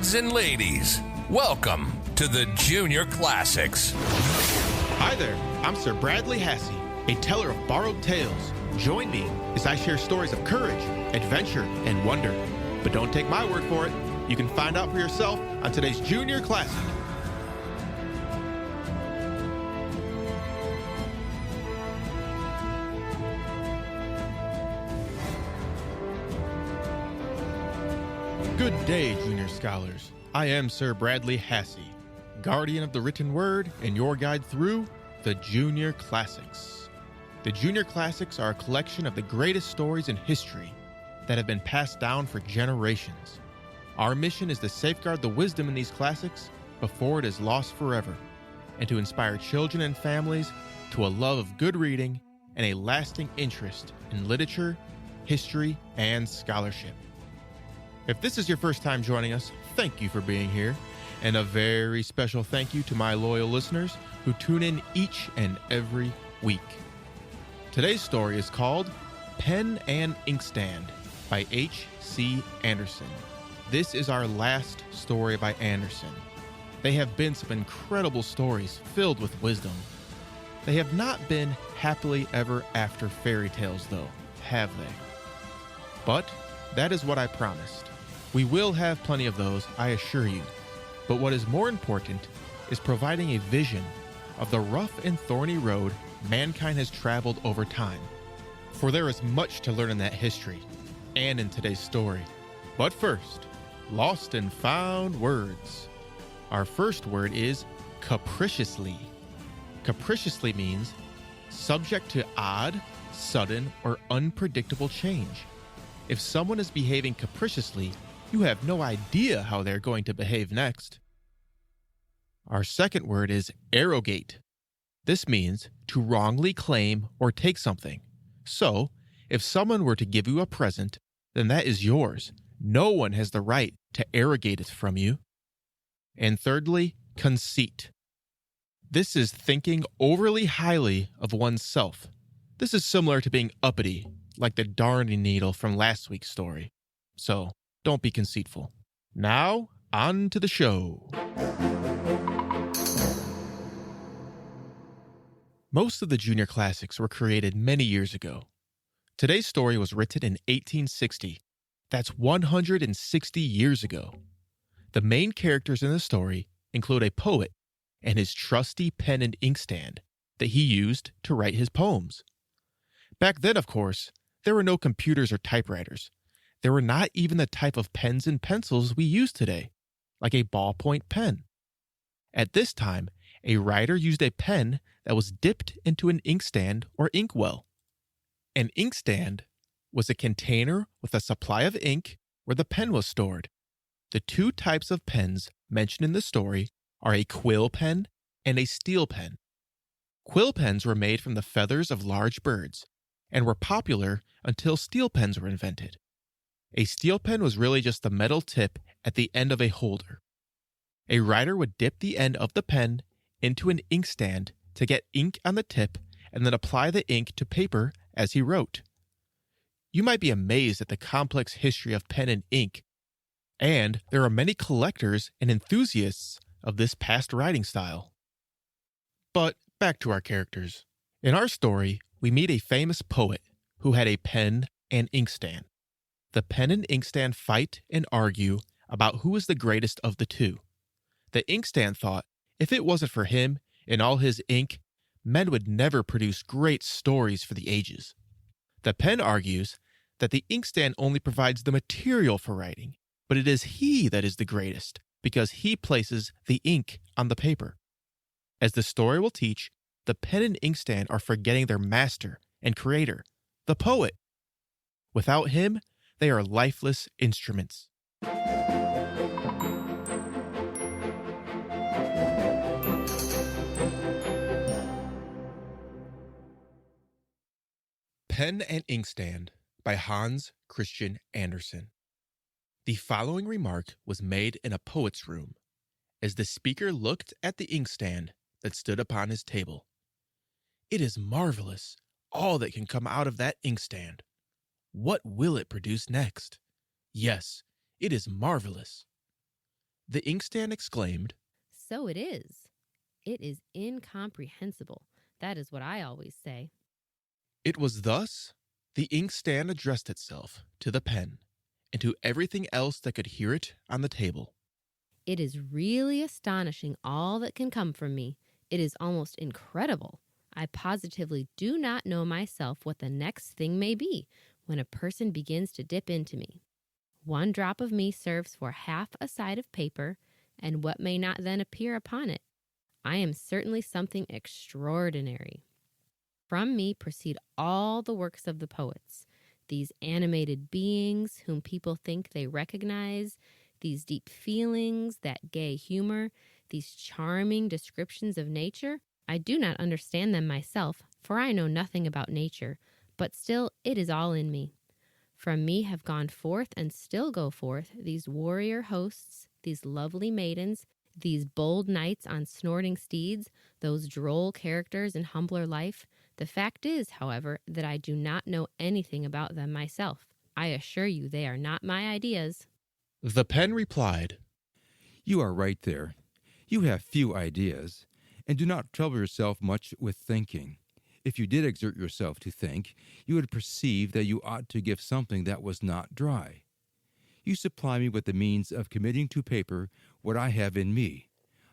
Lads and ladies, welcome to the Junior Classics. Hi there, I'm Sir Bradley Hassey, a teller of borrowed tales. Join me as I share stories of courage, adventure, and wonder. But don't take my word for it. You can find out for yourself on today's Junior Classic. Good day, Junior Scholars. I am Sir Bradley Hassey, guardian of the written word and your guide through the Junior Classics. The Junior Classics are a collection of the greatest stories in history that have been passed down for generations. Our mission is to safeguard the wisdom in these classics before it is lost forever, and to inspire children and families to a love of good reading and a lasting interest in literature, history, and scholarship. If this is your first time joining us, thank you for being here, and a very special thank you to my loyal listeners who tune in each and every week. Today's story is called Pen and Inkstand by H.C. Andersen. This is our last story by Andersen. They have been some incredible stories filled with wisdom. They have not been happily ever after fairy tales, though, have they? But that is what I promised. We will have plenty of those, I assure you. But what is more important is providing a vision of the rough and thorny road mankind has traveled over time. For there is much to learn in that history and in today's story. But first, lost and found words. Our first word is capriciously. Capriciously means subject to odd, sudden, or unpredictable change. If someone is behaving capriciously, you have no idea how they're going to behave next. Our second word is arrogate. This means to wrongly claim or take something. So, if someone were to give you a present, then that is yours. No one has the right to arrogate it from you. And thirdly, conceit. This is thinking overly highly of oneself. This is similar to being uppity, like the darning needle from last week's story. So, don't be conceitful. Now, on to the show. Most of the Junior Classics were created many years ago. Today's story was written in 1860. That's 160 years ago. The main characters in the story include a poet and his trusty pen and inkstand that he used to write his poems. Back then, of course, there were no computers or typewriters. There were not even the type of pens and pencils we use today, like a ballpoint pen. At this time, a writer used a pen that was dipped into an inkstand or inkwell. An inkstand was a container with a supply of ink where the pen was stored. The two types of pens mentioned in the story are a quill pen and a steel pen. Quill pens were made from the feathers of large birds and were popular until steel pens were invented. A steel pen was really just the metal tip at the end of a holder. A writer would dip the end of the pen into an inkstand to get ink on the tip and then apply the ink to paper as he wrote. You might be amazed at the complex history of pen and ink, and there are many collectors and enthusiasts of this past writing style. But back to our characters. In our story, we meet a famous poet who had a pen and inkstand. The pen and inkstand fight and argue about who is the greatest of the two. The inkstand thought if it wasn't for him and all his ink, men would never produce great stories for the ages. The pen argues that the inkstand only provides the material for writing, but it is he that is the greatest because he places the ink on the paper. As the story will teach, the pen and inkstand are forgetting their master and creator, the poet. Without him, they are lifeless instruments. Pen and Inkstand by Hans Christian Andersen. The following remark was made in a poet's room, as the speaker looked at the inkstand that stood upon his table. It is marvelous, all that can come out of that inkstand. What will it produce next? Yes, it is marvelous. The inkstand exclaimed. So it is. It is incomprehensible. That is what I always say. It was thus the inkstand addressed itself to the pen and to everything else that could hear it on the table. It is really astonishing all that can come from me. It is almost incredible. I positively do not know myself what the next thing may be when a person begins to dip into me. One drop of me serves for half a side of paper, and what may not then appear upon it. I am certainly something extraordinary. From me proceed all the works of the poets, these animated beings whom people think they recognize, these deep feelings, that gay humor, these charming descriptions of nature. I do not understand them myself, for I know nothing about nature, but still it is all in me. From me have gone forth and still go forth these warrior hosts, these lovely maidens, these bold knights on snorting steeds, those droll characters in humbler life. The fact is, however, that I do not know anything about them myself. I assure you they are not my ideas. The pen replied, You are right there. You have few ideas, and do not trouble yourself much with thinking. If you did exert yourself to think, you would perceive that you ought to give something that was not dry. You supply me with the means of committing to paper what I have in me.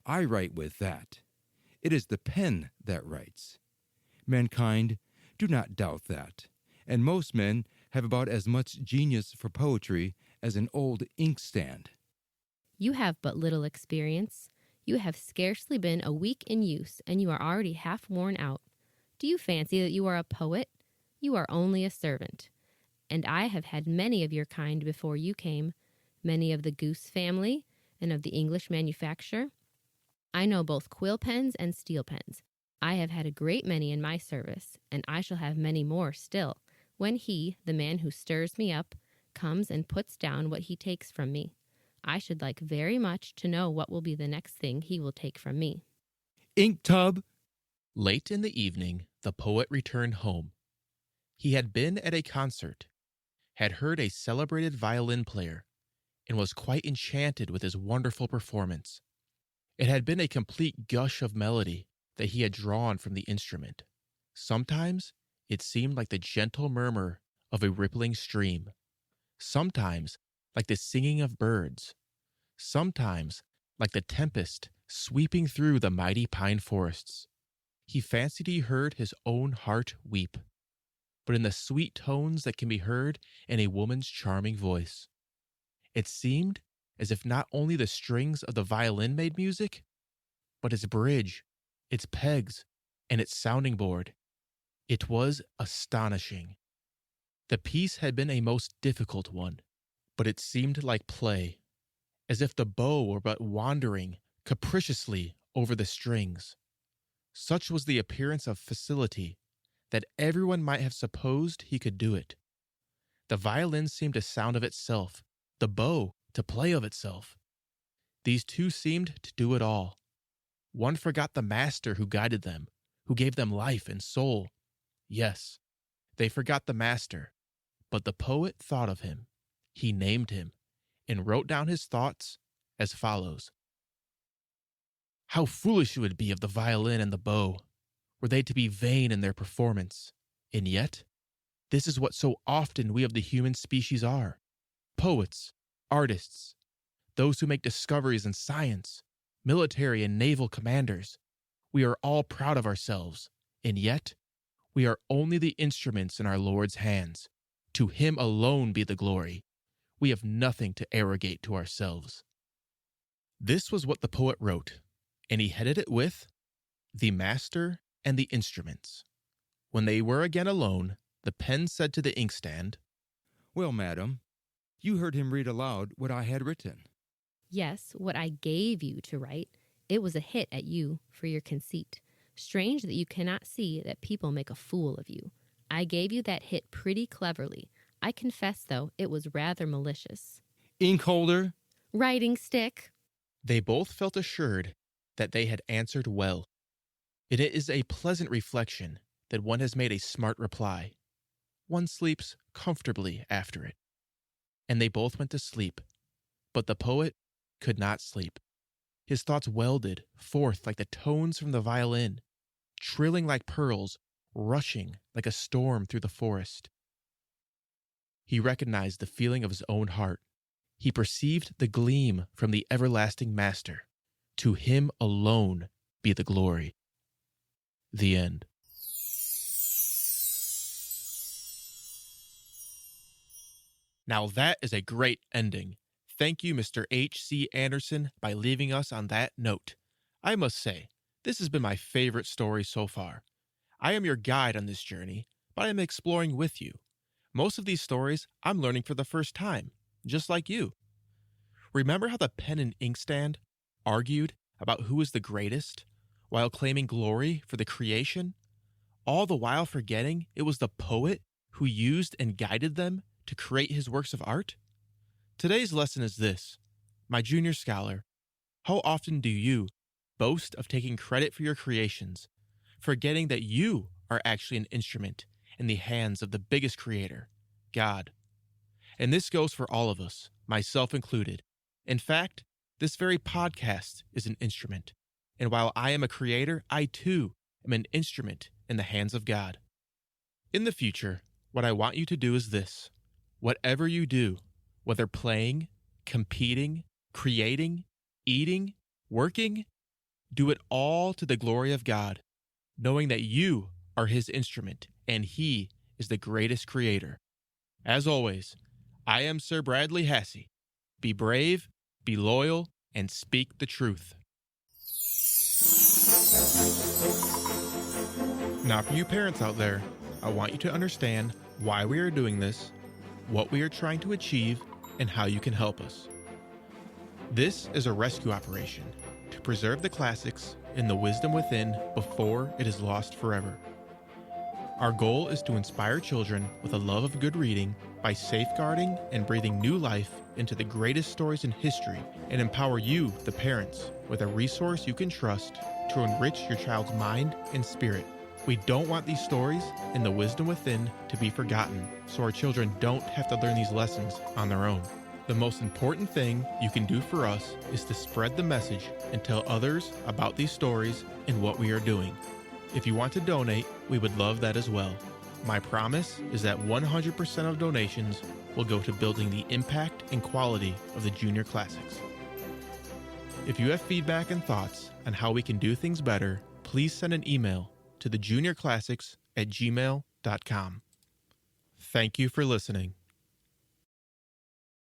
I write with that. It is the pen that writes. Mankind, do not doubt that, and most men have about as much genius for poetry as an old inkstand. You have but little experience. You have scarcely been a week in use, and you are already half worn out. Do you fancy that you are a poet? You are only a servant. And I have had many of your kind before you came, many of the goose family and of the English manufacture. I know both quill pens and steel pens. I have had a great many in my service, and I shall have many more still, when he, the man who stirs me up, comes and puts down what he takes from me. I should like very much to know what will be the next thing he will take from me. Ink tub! Late in the evening, the poet returned home. He had been at a concert, had heard a celebrated violin player, and was quite enchanted with his wonderful performance. It had been a complete gush of melody that he had drawn from the instrument. Sometimes it seemed like the gentle murmur of a rippling stream, sometimes like the singing of birds, sometimes like the tempest sweeping through the mighty pine forests. He fancied he heard his own heart weep, but in the sweet tones that can be heard in a woman's charming voice. It seemed as if not only the strings of the violin made music, but its bridge, its pegs, and its sounding board. It was astonishing. The piece had been a most difficult one, but it seemed like play, as if the bow were but wandering capriciously over the strings. Such was the appearance of facility that everyone might have supposed he could do it. The violin seemed to sound of itself, the bow to play of itself. These two seemed to do it all. One forgot the master who guided them, who gave them life and soul. Yes, they forgot the master, but the poet thought of him. He named him and wrote down his thoughts as follows. How foolish it would be of the violin and the bow, were they to be vain in their performance. And yet, this is what so often we of the human species are. Poets, artists, those who make discoveries in science, military and naval commanders. We are all proud of ourselves, and yet we are only the instruments in our Lord's hands. To him alone be the glory. We have nothing to arrogate to ourselves. This was what the poet wrote, and he headed it with, The Master and the Instruments. When they were again alone, the pen said to the inkstand, Well, madam, you heard him read aloud what I had written. Yes, what I gave you to write. It was a hit at you for your conceit. Strange that you cannot see that people make a fool of you. I gave you that hit pretty cleverly. I confess, though, it was rather malicious. Ink holder! Writing stick! They both felt assured that they had answered well. It is a pleasant reflection that one has made a smart reply. One sleeps comfortably after it. And they both went to sleep, but the poet could not sleep. His thoughts welded forth like the tones from the violin, trilling like pearls, rushing like a storm through the forest. He recognized the feeling of his own heart. He perceived the gleam from the everlasting Master. To him alone be the glory. The end. Now that is a great ending. Thank you, Mr. H.C. Anderson, by leaving us on that note. I must say, this has been my favorite story so far. I am your guide on this journey, but I am exploring with you. Most of these stories I'm learning for the first time, just like you. Remember how the pen and inkstand argued about who is the greatest, while claiming glory for the creation, all the while forgetting it was the poet who used and guided them to create his works of art? Today's lesson is this: my junior scholar, how often do you boast of taking credit for your creations, forgetting that you are actually an instrument in the hands of the biggest creator, God? And this goes for all of us, myself included. In fact, this very podcast is an instrument. And while I am a creator, I too am an instrument in the hands of God. In the future, what I want you to do is this: whatever you do, whether playing, competing, creating, eating, working, do it all to the glory of God, knowing that you are His instrument and He is the greatest creator. As always, I am Sir Bradley Hassey. Be brave, be loyal, and speak the truth. Now, for you parents out there, I want you to understand why we are doing this, what we are trying to achieve, and how you can help us. This is a rescue operation to preserve the classics and the wisdom within before it is lost forever. Our goal is to inspire children with a love of good reading by safeguarding and breathing new life into the greatest stories in history, and empower you, the parents, with a resource you can trust to enrich your child's mind and spirit. We don't want these stories and the wisdom within to be forgotten, so our children don't have to learn these lessons on their own. The most important thing you can do for us is to spread the message and tell others about these stories and what we are doing. If you want to donate, we would love that as well. My promise is that 100% of donations will go to building the impact and quality of the Junior Classics. If you have feedback and thoughts on how we can do things better, please send an email to thejuniorclassics@gmail.com. Thank you for listening.